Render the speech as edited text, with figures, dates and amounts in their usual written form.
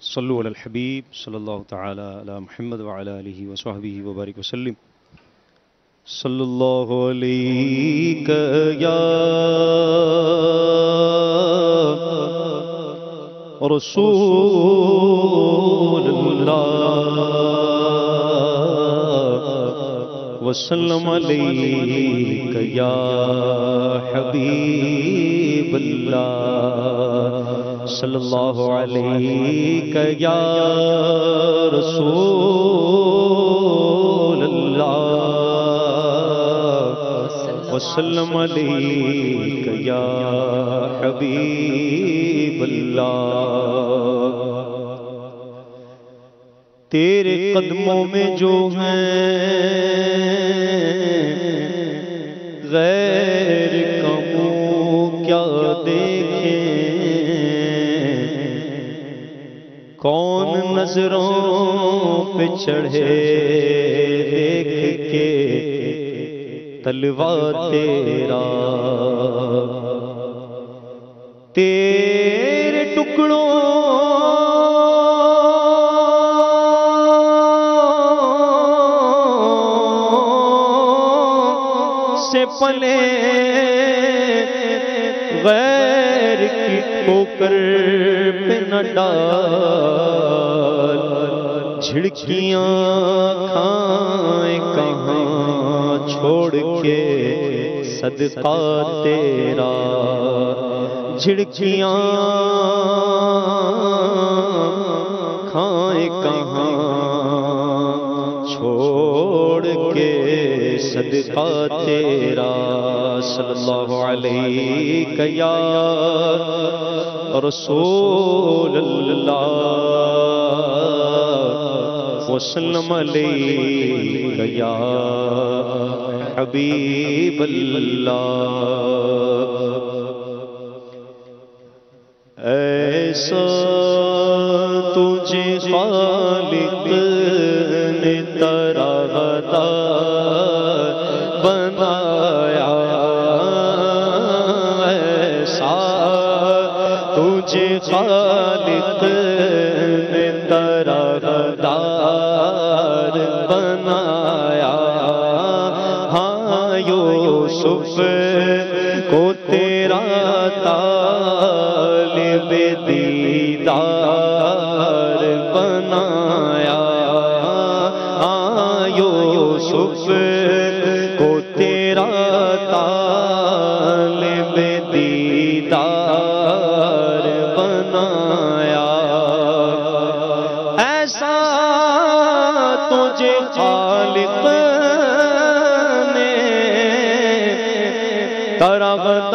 صلو علی الحبیب صلی اللہ تعالی علی محمد وعلی آلہ وصحبہ وبارک وسلم. صلی اللہ علیک یا رسول اللہ وسلم علیک یا حبیب اللہ. صلی اللہ علیک یا رسول اللہ وسلم علیک یا حبیب اللہ. تیرے قدموں میں جو ہیں غیر کا منہ کیا دیکھیں، کون نظروں پہ چڑھے دیکھ کے تلوا تیرا. تیرے ٹکڑوں سے پلے غیر کی ٹھوکر پہ نہ ڈال. جھڑکیاں کھائیں کہاں چھوڑ کے صدقہ تیرا. جھڑکیاں کھائیں کہاں چھوڑ کے صدقہ تیرا. صلی اللہ علیک یا رسول اللہ وسلم علیک یا حبیب اللہ. ایسا تجھے خالق نے طرحدار بنایا، ایسا تجھے خالق نے طرحدار بنایا. ہاں یوسف کو تیرا طالب دیدار بنایا. ہاں یوسف کو تیرا طالب دیدار بنایا. ایسا تجھے خالق نے طرحدار